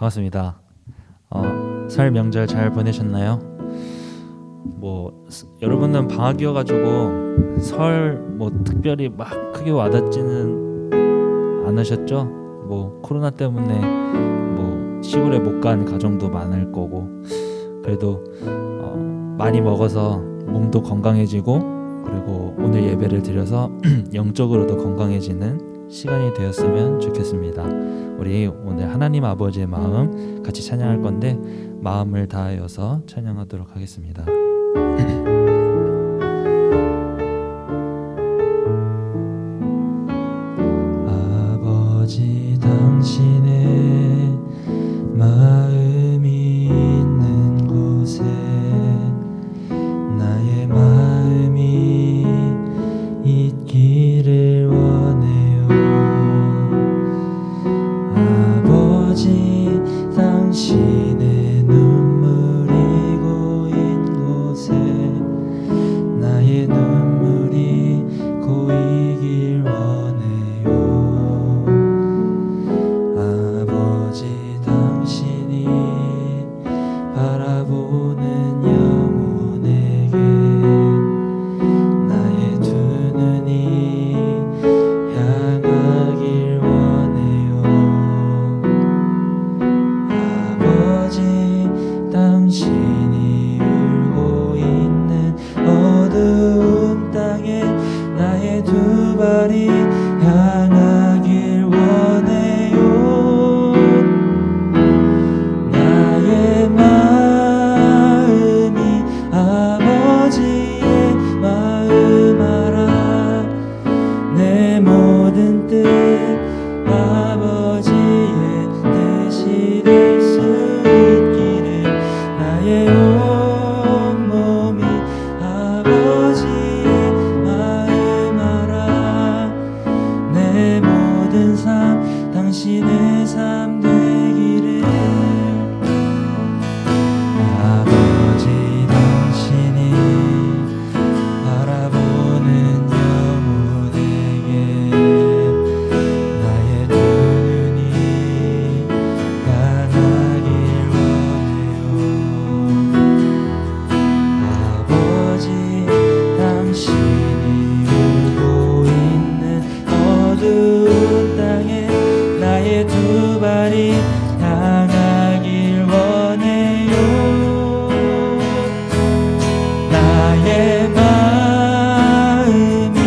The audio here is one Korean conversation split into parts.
반갑습니다. 설 명절 잘 보내셨나요? 여러분은 방학이어가지고 설 특별히 막 크게 와닿지는 않으셨죠? 코로나 때문에 시골에 못 간 가정도 많을 거고, 그래도 많이 먹어서 몸도 건강해지고, 그리고 오늘 예배를 드려서 영적으로도 건강해지는 시간이 되었으면 좋겠습니다. 우리 오늘 하나님 아버지의 마음 같이 찬양할 건데, 마음을 다하여서 찬양하도록 하겠습니다. 아버지, 당신의 마음이 있는 곳에 나의 마음이 있기를 원해요. 아버지, 당신의 눈물이 고인 곳에 나의 눈물이 고이길 원해요. 아버지, 당신이 바라보는 영혼에게 나의 두 눈이 향하길 원해요. 아버지, 당신이 울고 있는 어두운 땅에 나의 두 발이 향하길 원해요. 나의 마음이 아버지의 마음 알아. 내 모든 뜻 아버지의 뜻이 될 수 있기를. 나의 온 몸이 아버지의 마음 알아. 내 모든 삶 당신의 삶 되기를. 아버지, 당신이 바라보는 영혼에게 나의 두 눈이 향하길 원해요. 아버지, 당신이 울고 있는 어두운 땅에 나의 두 발이 향하길 원해요. 나의 마음이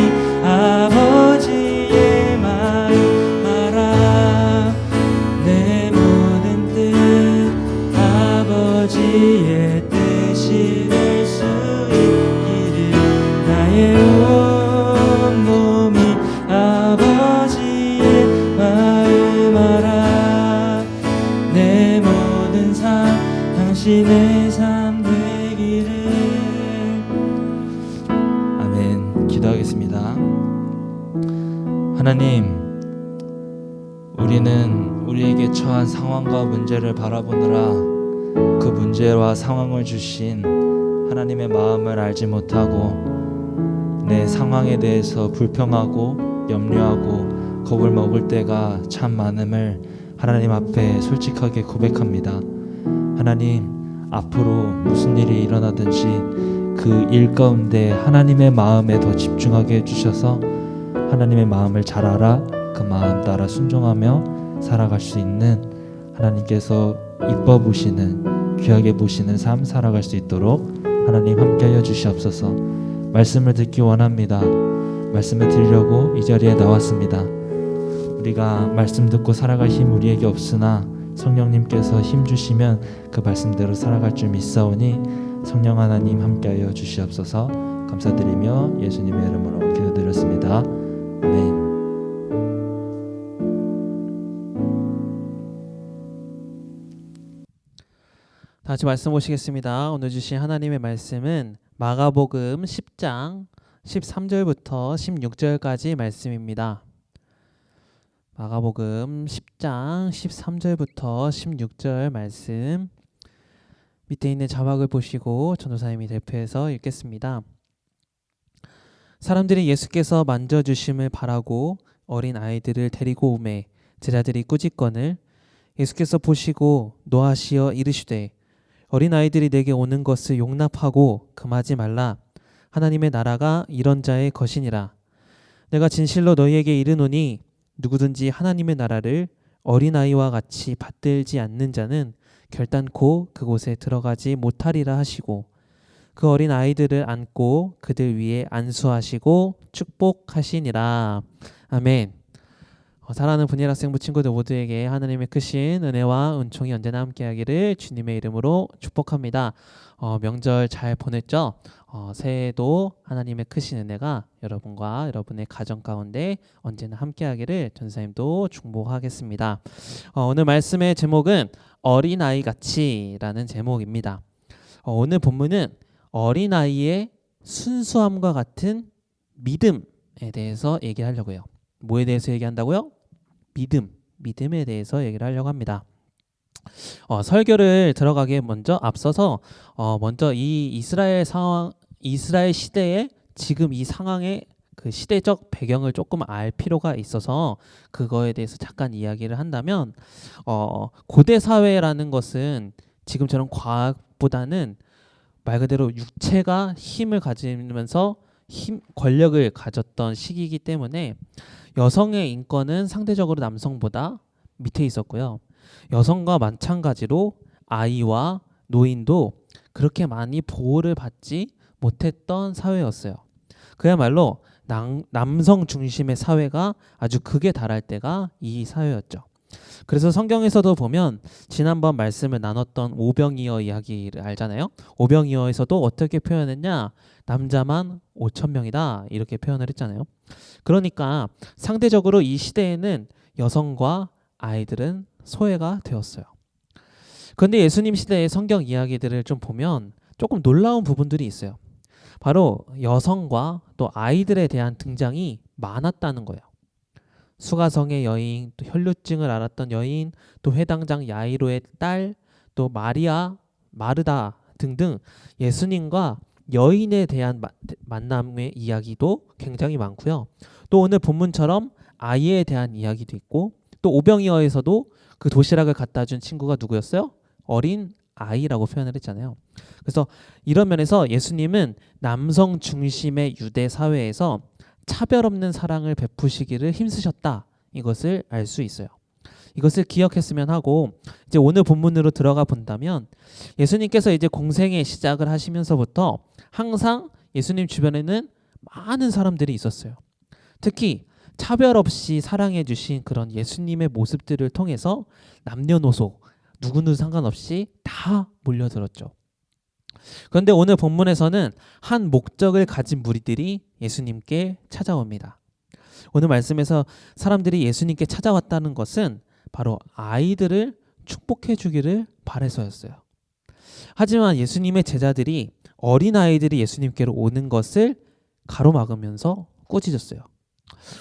아버지의 마음 알아. 내 모든 뜻 아버지의 뜻이 될 수 있기를. 나의 온 몸이 아버지의 마음 알아. 내 모든 삶 당신의 삶 되기를. 아멘. 기도하겠습니다. 하나님, 우리는 우리에게 처한 상황과 문제를 바라보느라 그 문제와 상황을 주신 하나님의 마음을 알지 못하고 내 상황에 대해서 불평하고 염려하고 겁을 먹을 때가 참 많음을 하나님 앞에 솔직하게 고백합니다. 하나님, 앞으로 무슨 일이 일어나든지 그 일 가운데 하나님의 마음에 더 집중하게 해주셔서 하나님의 마음을 잘 알아 그 마음 따라 순종하며 살아갈 수 있는, 하나님께서 이뻐 보시는 귀하게 보시는 삶 살아갈 수 있도록 하나님 함께하여 주시옵소서. 말씀을 듣기 원합니다. 말씀을 드리려고 이 자리에 나왔습니다. 우리가 말씀 듣고 살아갈 힘 우리에게 없으나 성령님께서 힘 주시면 그 말씀대로 살아갈 줄 믿사오니 성령 하나님 함께하여 주시옵소서. 감사드리며 예수님의 이름으로 기도드렸습니다. 아멘. 다 같이 말씀 보시겠습니다. 오늘 주신 하나님의 말씀은 마가복음 10장 13절부터 16절까지 말씀입니다. 마가복음 10장 13절부터 16절 말씀, 밑에 있는 자막을 보시고 전도사님이 대표해서 읽겠습니다. 사람들이 예수께서 만져주심을 바라고 어린 아이들을 데리고 오매 제자들이 꾸짖거늘 예수께서 보시고 노하시어 이르시되 어린아이들이 내게 오는 것을 용납하고 금하지 말라. 하나님의 나라가 이런 자의 것이니라. 내가 진실로 너희에게 이르노니 누구든지 하나님의 나라를 어린아이와 같이 받들지 않는 자는 결단코 그곳에 들어가지 못하리라 하시고 그 어린 아이들을 안고 그들 위에 안수하시고 축복하시니라. 아멘. 사랑하는 분일 학생부 친구들 모두에게 하나님의 크신 은혜와 은총이 언제나 함께하기를 주님의 이름으로 축복합니다. 명절 잘 보냈죠? 새해에도 하나님의 크신 은혜가 여러분과 여러분의 가정 가운데 언제나 함께하기를 전사님도 축복하겠습니다. 오늘 말씀의 제목은 어린아이같이라는 제목입니다. 오늘 본문은 어린아이의 순수함과 같은 믿음에 대해서 얘기하려고요. 뭐에 대해서 얘기한다고요? 믿음에 대해서 얘기를 하려고 합니다. 설교를 들어가기에 앞서서 먼저 이 이스라엘 시대의 지금 이 상황의 그 시대적 배경을 조금 알 필요가 있어서 그거에 대해서 잠깐 이야기를 한다면 고대 사회라는 것은 지금처럼 과학보다는 말 그대로 육체가 힘을 가지면서 권력을 가졌던 시기이기 때문에 여성의 인권은 상대적으로 남성보다 밑에 있었고요. 여성과 마찬가지로 아이와 노인도 그렇게 많이 보호를 받지 못했던 사회였어요. 그야말로 남성 중심의 사회가 아주 극에 달할 때가 이 사회였죠. 그래서 성경에서도 보면 지난번 말씀을 나눴던 오병이어 이야기를 알잖아요. 오병이어에서도 어떻게 표현했냐? 남자만 5천 명이다 이렇게 표현을 했잖아요. 그러니까 상대적으로 이 시대에는 여성과 아이들은 소외가 되었어요. 그런데 예수님 시대의 성경 이야기들을 좀 보면 조금 놀라운 부분들이 있어요. 바로 여성과 또 아이들에 대한 등장이 많았다는 거예요. 수가성의 여인, 또 혈루증을 앓았던 여인, 또 회당장 야이로의 딸, 또 마르다 등등 예수님과 여인에 대한 만남의 이야기도 굉장히 많고요. 또 오늘 본문처럼 아이에 대한 이야기도 있고 또 오병이어에서도 그 도시락을 갖다 준 친구가 누구였어요? 어린 아이라고 표현을 했잖아요. 그래서 이런 면에서 예수님은 남성 중심의 유대 사회에서 차별 없는 사랑을 베푸시기를 힘쓰셨다. 이것을 알 수 있어요. 이것을 기억했으면 하고 이제 오늘 본문으로 들어가 본다면 예수님께서 이제 공생의 시작을 하시면서부터 항상 예수님 주변에는 많은 사람들이 있었어요. 특히 차별 없이 사랑해 주신 그런 예수님의 모습들을 통해서 남녀노소 누구는 상관없이 다 몰려들었죠. 그런데 오늘 본문에서는 한 목적을 가진 무리들이 예수님께 찾아옵니다. 오늘 말씀에서 사람들이 예수님께 찾아왔다는 것은 바로 아이들을 축복해 주기를 바라서였어요. 하지만 예수님의 제자들이 어린아이들이 예수님께로 오는 것을 가로막으면서 꾸짖었어요.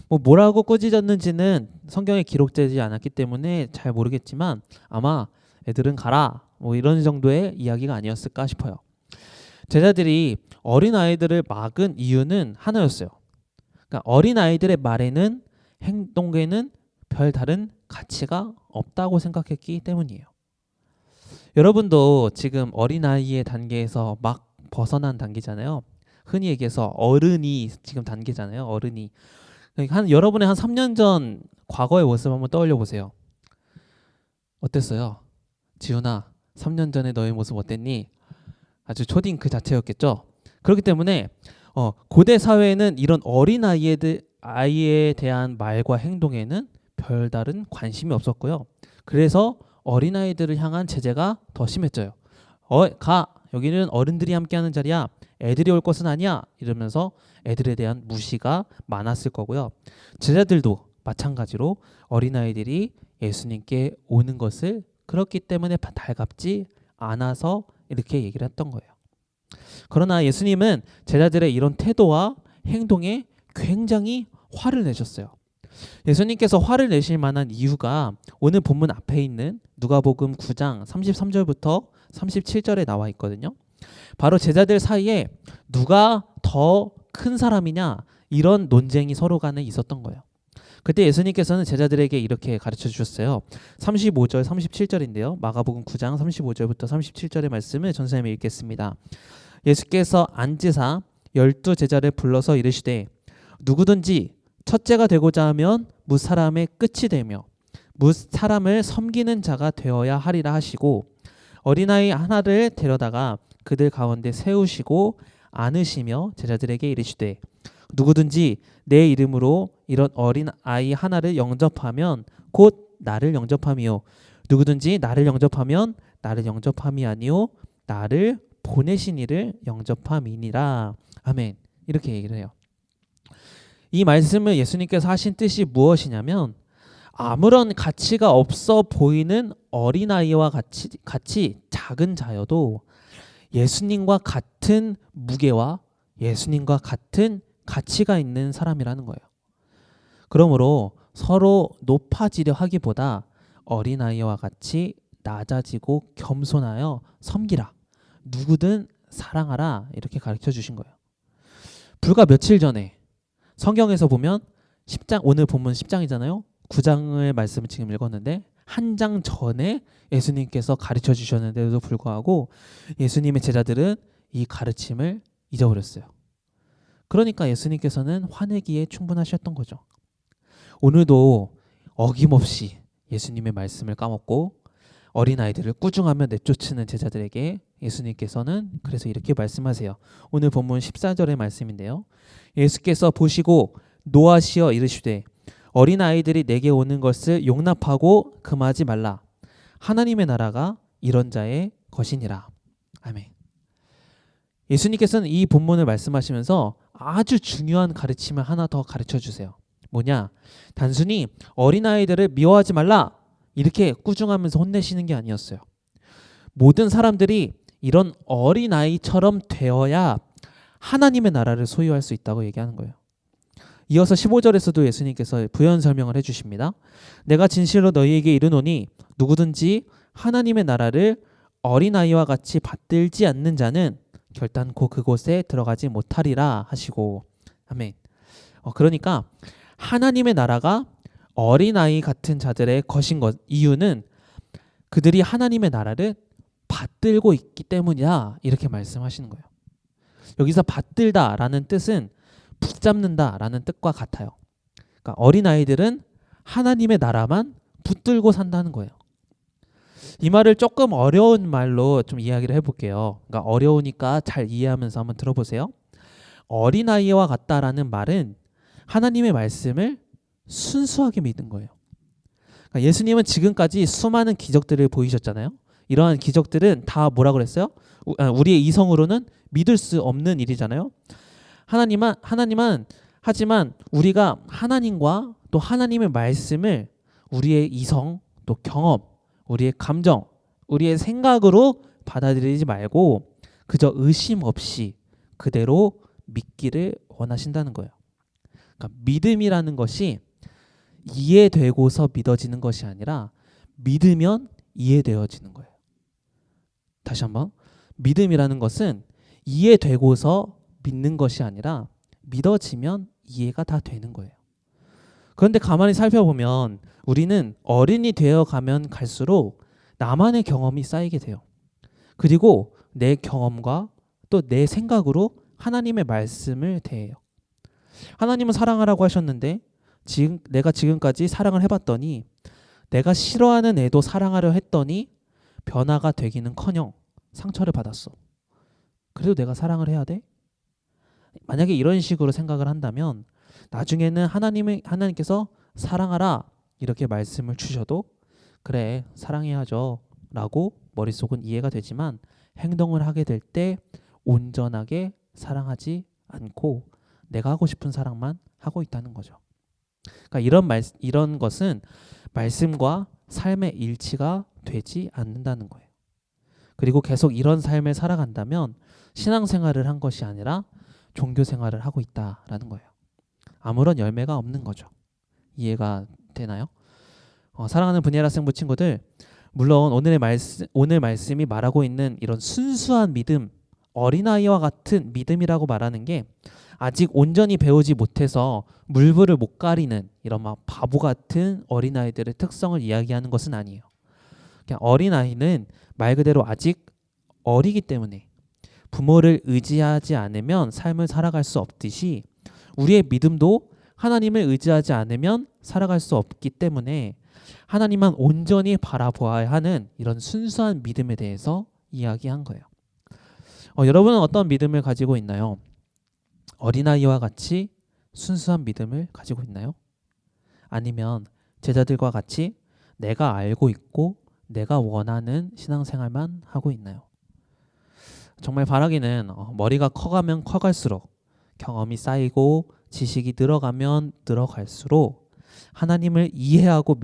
뭐라고 꾸짖었는지는 성경에 기록되지 않았기 때문에 잘 모르겠지만 아마 애들은 가라 이런 정도의 이야기가 아니었을까 싶어요. 제자들이 어린아이들을 막은 이유는 하나였어요. 그러니까 어린아이들의 말에는 행동에는 별다른 가치가 없다고 생각했기 때문이에요. 여러분도 지금 어린아이의 단계에서 막 벗어난 단계잖아요. 흔히 얘기해서 어른이 지금 단계잖아요. 어른이. 여러분의 한 3년 전 과거의 모습 한번 떠올려 보세요. 어땠어요? 지훈아, 3년 전에 너의 모습 어땠니? 아주 초딩 그 자체였겠죠. 그렇기 때문에 고대 사회에는 이런 아이에 대한 말과 행동에는 별다른 관심이 없었고요. 그래서 어린아이들을 향한 제재가 더 심했죠. 가! 여기는 어른들이 함께하는 자리야. 애들이 올 것은 아니야. 이러면서 애들에 대한 무시가 많았을 거고요. 제자들도 마찬가지로 어린아이들이 예수님께 오는 것을 그렇기 때문에 달갑지 않아서 이렇게 얘기를 했던 거예요. 그러나 예수님은 제자들의 이런 태도와 행동에 굉장히 화를 내셨어요. 예수님께서 화를 내실 만한 이유가 오늘 본문 앞에 있는 누가복음 9장 33절부터 37절에 나와 있거든요. 바로 제자들 사이에 누가 더 큰 사람이냐 이런 논쟁이 서로 간에 있었던 거예요. 그때 예수님께서는 제자들에게 이렇게 가르쳐 주셨어요. 35절, 37절인데요. 마가복음 9장 35절부터 37절의 말씀을 전사님이 읽겠습니다. 예수께서 앉으사 12 제자를 불러서 이르시되 누구든지 첫째가 되고자 하면 무 사람의 끝이 되며 무 사람을 섬기는 자가 되어야 하리라 하시고 어린아이 하나를 데려다가 그들 가운데 세우시고 안으시며 제자들에게 이르시되 누구든지 내 이름으로 이런 어린 아이 하나를 영접하면 곧 나를 영접함이요 누구든지 나를 영접하면 나를 영접함이 아니요 나를 보내신 이를 영접함이니라. 아멘. 이렇게 얘기를 해요. 이 말씀을 예수님께서 하신 뜻이 무엇이냐면 아무런 가치가 없어 보이는 어린아이와 같이 작은 자여도 예수님과 같은 무게와 예수님과 같은 가치가 있는 사람이라는 거예요. 그러므로 서로 높아지려 하기보다 어린아이와 같이 낮아지고 겸손하여 섬기라. 누구든 사랑하라. 이렇게 가르쳐 주신 거예요. 불과 며칠 전에 성경에서 보면 10장, 오늘 본문 10장이잖아요. 9장의 말씀을 지금 읽었는데 한 장 전에 예수님께서 가르쳐 주셨는데도 불구하고 예수님의 제자들은 이 가르침을 잊어버렸어요. 그러니까 예수님께서는 화내기에 충분하셨던 거죠. 오늘도 어김없이 예수님의 말씀을 까먹고 어린아이들을 꾸중하며 내쫓는 제자들에게 예수님께서는 그래서 이렇게 말씀하세요. 오늘 본문 14절의 말씀인데요. 예수께서 보시고 노하시어 이르시되 어린아이들이 내게 오는 것을 용납하고 금하지 말라. 하나님의 나라가 이런 자의 것이니라. 아멘. 예수님께서는 이 본문을 말씀하시면서 아주 중요한 가르침을 하나 더 가르쳐 주세요. 뭐냐? 단순히 어린아이들을 미워하지 말라 이렇게 꾸중하면서 혼내시는 게 아니었어요. 모든 사람들이 이런 어린아이처럼 되어야 하나님의 나라를 소유할 수 있다고 얘기하는 거예요. 이어서 15절에서도 예수님께서 부연 설명을 해주십니다. 내가 진실로 너희에게 이르노니 누구든지 하나님의 나라를 어린아이와 같이 받들지 않는 자는 결단코 그곳에 들어가지 못하리라 하시고. 아멘. 그러니까 하나님의 나라가 어린아이 같은 자들의 것인 것 이유는 그들이 하나님의 나라를 받들고 있기 때문이다 이렇게 말씀하시는 거예요. 여기서 받들다라는 뜻은 붙잡는다라는 뜻과 같아요. 그러니까 어린아이들은 하나님의 나라만 붙들고 산다는 거예요. 이 말을 조금 어려운 말로 좀 이야기를 해볼게요. 그러니까 어려우니까 잘 이해하면서 한번 들어보세요. 어린아이와 같다라는 말은 하나님의 말씀을 순수하게 믿은 거예요. 그러니까 예수님은 지금까지 수많은 기적들을 보이셨잖아요. 이러한 기적들은 다 뭐라 그랬어요? 우리의 이성으로는 믿을 수 없는 일이잖아요. 하나님은 하지만 우리가 하나님과 또 하나님의 말씀을 우리의 이성 또 경험, 우리의 감정, 우리의 생각으로 받아들이지 말고 그저 의심 없이 그대로 믿기를 원하신다는 거예요. 그러니까 믿음이라는 것이 이해되고서 믿어지는 것이 아니라 믿으면 이해되어지는 거예요. 다시 한번, 믿음이라는 것은 이해되고서 믿는 것이 아니라 믿어지면 이해가 다 되는 거예요. 그런데 가만히 살펴보면 우리는 어른이 되어 가면 갈수록 나만의 경험이 쌓이게 돼요. 그리고 내 경험과 또 내 생각으로 하나님의 말씀을 대해요. 하나님은 사랑하라고 하셨는데 내가 지금까지 사랑을 해봤더니 내가 싫어하는 애도 사랑하려 했더니 변화가 되기는커녕 상처를 받았어. 그래도 내가 사랑을 해야 돼? 만약에 이런 식으로 생각을 한다면 나중에는 하나님께서 사랑하라 이렇게 말씀을 주셔도 그래 사랑해야죠 라고 머릿속은 이해가 되지만 행동을 하게 될 때 온전하게 사랑하지 않고 내가 하고 싶은 사랑만 하고 있다는 거죠. 그러니까 이런 것은 말씀과 삶의 일치가 되지 않는다는 거예요. 그리고 계속 이런 삶을 살아간다면 신앙생활을 한 것이 아니라 종교생활을 하고 있다라는 거예요. 아무런 열매가 없는 거죠. 이해가 되나요? 사랑하는 분예라 생부 친구들, 물론 오늘 말씀이 말하고 있는 이런 순수한 믿음, 어린아이와 같은 믿음이라고 말하는 게 아직 온전히 배우지 못해서 물불을 못 가리는 이런 막 바보 같은 어린아이들의 특성을 이야기하는 것은 아니에요. 그냥 어린아이는 말 그대로 아직 어리기 때문에 부모를 의지하지 않으면 삶을 살아갈 수 없듯이 우리의 믿음도 하나님을 의지하지 않으면 살아갈 수 없기 때문에 하나님만 온전히 바라보아야 하는 이런 순수한 믿음에 대해서 이야기한 거예요. 여러분은 어떤 믿음을 가지고 있나요? 어린아이와 같이 순수한 믿음을 가지고 있나요? 아니면 제자들과 같이 내가 알고 있고 내가 원하는 신앙생활만 하고 있나요? 정말 바라기는 머리가 커가면 커갈수록 경험이 쌓이고 지식이 늘어가면 늘어갈수록 하나님을 이해하고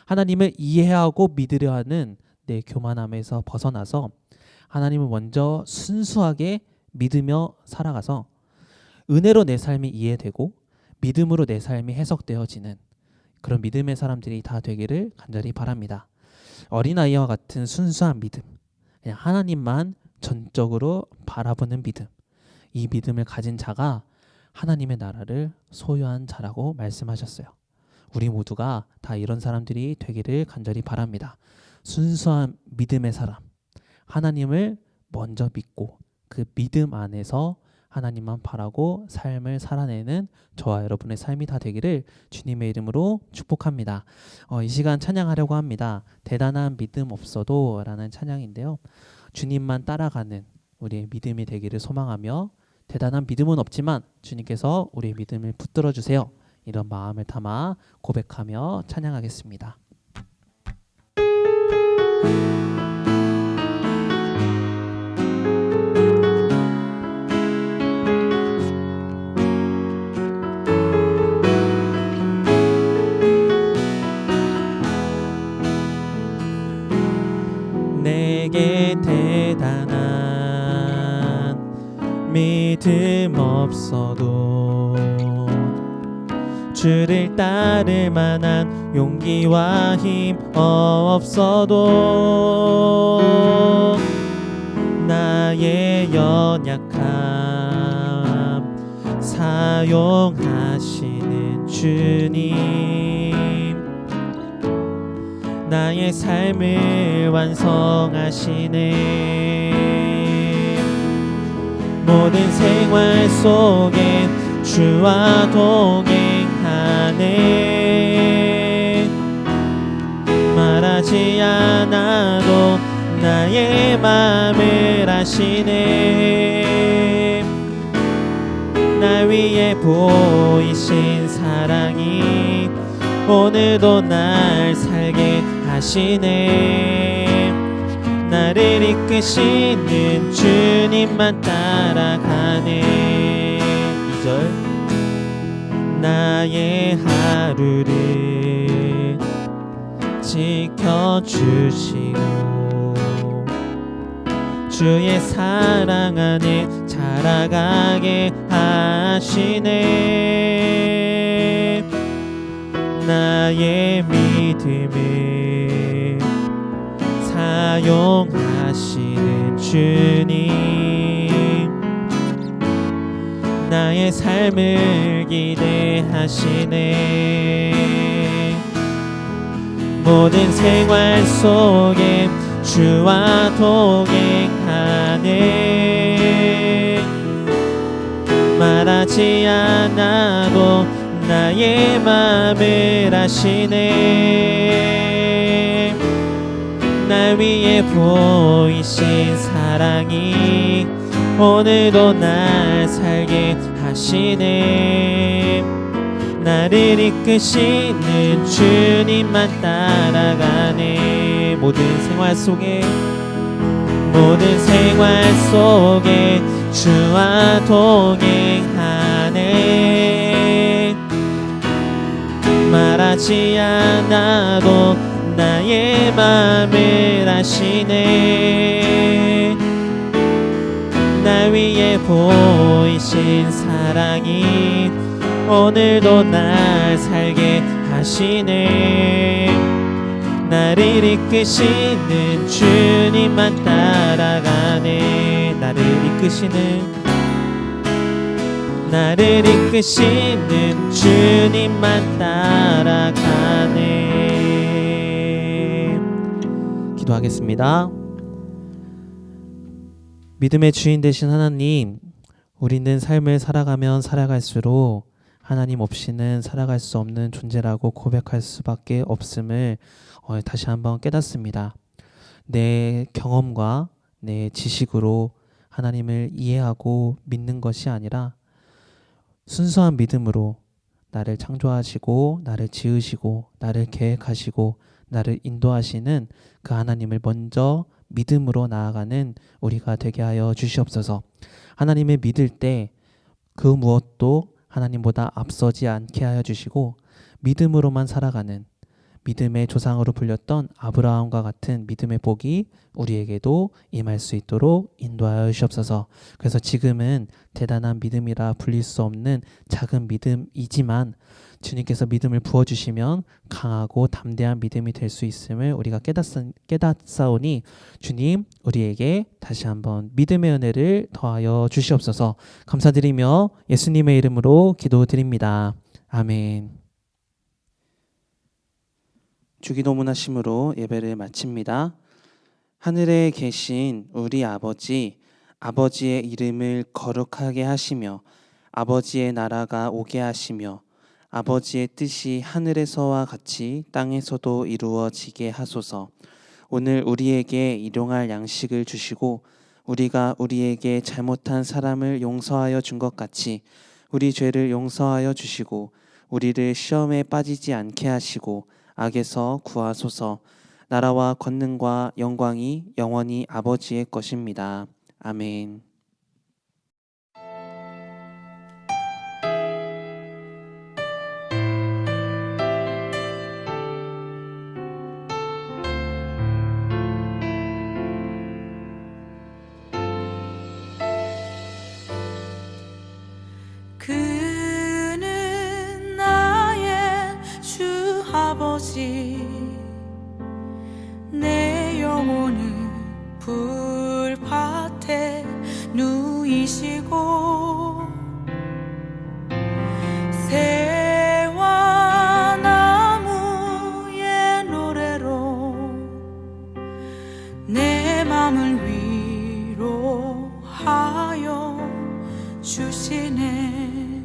하나님을 이해하고 믿으려 하는 내 교만함에서 벗어나서 하나님을 먼저 순수하게 믿으며 살아가서 은혜로 내 삶이 이해되고 믿음으로 내 삶이 해석되어지는 그런 믿음의 사람들이 다 되기를 간절히 바랍니다. 어린아이와 같은 순수한 믿음, 그냥 하나님만 전적으로 바라보는 믿음, 이 믿음을 가진 자가 하나님의 나라를 소유한 자라고 말씀하셨어요. 우리 모두가 다 이런 사람들이 되기를 간절히 바랍니다. 순수한 믿음의 사람, 하나님을 먼저 믿고 그 믿음 안에서 하나님만 바라고 삶을 살아내는 저와 여러분의 삶이 다 되기를 주님의 이름으로 축복합니다. 이 시간 찬양하려고 합니다. 대단한 믿음 없어도 라는 찬양인데요. 주님만 따라가는 우리의 믿음이 되기를 소망하며 대단한 믿음은 없지만 주님께서 우리의 믿음을 붙들어 주세요. 이런 마음을 담아 고백하며 찬양하겠습니다. 내게 대단한 믿음 없어도 주를 따를 만한 용기와 힘 없어도 나의 연약함 사용하시는 주님, 나의 삶을 완성하시네. 모든 생활 속엔 주와 동행하네. 말하지 않아도 나의 맘을 아시네. 날 위해 보이신 사랑이 오늘도 날 살게 하시네. 나를 이끄시는 주님만 따라가네. 2절 나의 하루를 지켜주시고 주의 사랑 안에 자라가게 하시네. 나의 믿음을 사용하시는 주님, 나의 삶을 기대하시네. 모든 생활 속에 주와 동행하네. 말하지 않아도 나의 맘을 아시네. 날 위해 보이신 사랑이 오늘도 날 살게 하시네. 나를 이끄시는 주님만 따라가네. 모든 생활 속에 주와 동행하네. 말하지 않아도 나의 맘을 아시네. 날 위해 보이신 사랑이 오늘도 날 살게 하시네. 나를 이끄시는 주님만 따라가네. 나를 이끄시는 나를 이끄시는 주님만 따라가네. 기도하겠습니다. 믿음의 주인 되신 하나님, 우리는 삶을 살아가면 살아갈수록 하나님 없이는 살아갈 수 없는 존재라고 고백할 수밖에 없음을 다시 한번 깨닫습니다. 내 경험과 내 지식으로 하나님을 이해하고 믿는 것이 아니라 순수한 믿음으로 나를 창조하시고 나를 지으시고 나를 계획하시고 나를 인도하시는 그 하나님을 먼저 믿음으로 나아가는 우리가 되게 하여 주시옵소서. 하나님을 믿을 때 그 무엇도 하나님보다 앞서지 않게 하여 주시고 믿음으로만 살아가는, 믿음의 조상으로 불렸던 아브라함과 같은 믿음의 복이 우리에게도 임할 수 있도록 인도하여 주시옵소서. 그래서 지금은 대단한 믿음이라 불릴 수 없는 작은 믿음이지만 주님께서 믿음을 부어주시면 강하고 담대한 믿음이 될 수 있음을 우리가 깨닫사오니 주님, 우리에게 다시 한번 믿음의 은혜를 더하여 주시옵소서. 감사드리며 예수님의 이름으로 기도드립니다. 아멘. 주기도문하심으로 예배를 마칩니다. 하늘에 계신 우리 아버지, 아버지의 이름을 거룩하게 하시며 아버지의 나라가 오게 하시며 아버지의 뜻이 하늘에서와 같이 땅에서도 이루어지게 하소서. 오늘 우리에게 일용할 양식을 주시고 우리가 우리에게 잘못한 사람을 용서하여 준 것 같이 우리 죄를 용서하여 주시고 우리를 시험에 빠지지 않게 하시고 악에서 구하소서. 나라와 권능과 영광이 영원히 아버지의 것입니다. 아멘. 그는 나의 주 아버지, 내 영혼을 불밭에 누이시고 새와 나무의 노래로 내 맘을 위로하여 주시네.